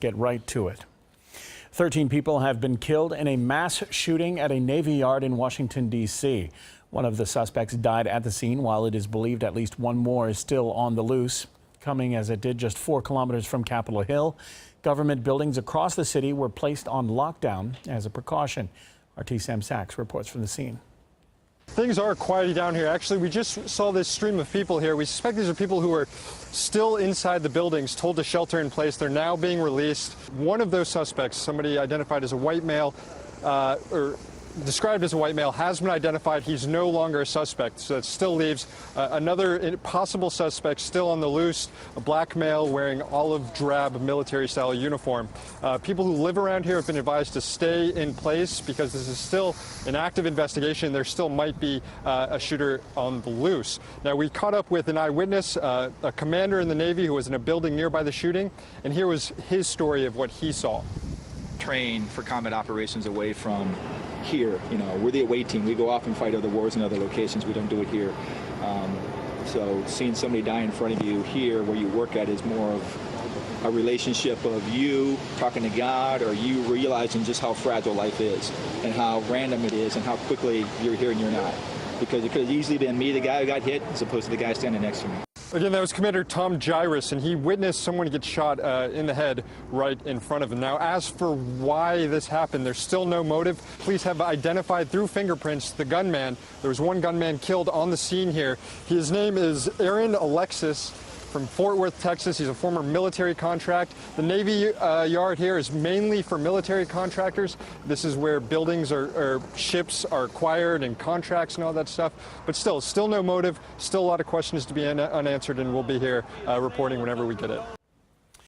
Get right to it. 13 people have been killed in a mass shooting at a Navy yard in Washington, D.C. One of the suspects died at the scene, while it is believed at least one more is still on the loose. Coming as it did just 4 kilometers from Capitol Hill, government buildings across the city were placed on lockdown as a precaution. RT Sam Sachs reports from the scene. Things are quieting down here. Actually, we just saw this stream of people here. We suspect these are people who are still inside the buildings, told to shelter in place. They're now being released. One of those suspects, somebody identified as a white male, or described as a white male, has been identified. He's no longer a suspect, so that still leaves another possible suspect still on the loose, a black male wearing olive drab military-style uniform. People who live around here have been advised to stay in place because this is still an active investigation. There still might be a shooter on the loose. Now, we caught up with an eyewitness, a commander in the Navy who was in a building nearby the shooting, and here was his story of what he saw. Train for combat operations away from here. You know, we're the away team. We go off and fight other wars in other locations. We don't do it here. So seeing somebody die in front of you here where you work at is more of a relationship of you talking to God, or you realizing just how fragile life is and how random it is and how quickly you're here and you're not. Because it could have easily been me, the guy who got hit, as opposed to the guy standing next to me. Again, that was Commander Tom Gyrus, and he witnessed someone get shot in the head right in front of him. Now, as for why this happened, there's still no motive. Police have identified through fingerprints the gunman. There was one gunman killed on the scene here. His name is Aaron Alexis from Fort Worth, Texas. He's a former military contract. The Navy yard here is mainly for military contractors. This is where buildings or ships are acquired and contracts and all that stuff. But still no motive, still a lot of questions to be unanswered, and we'll be here reporting whenever we get it.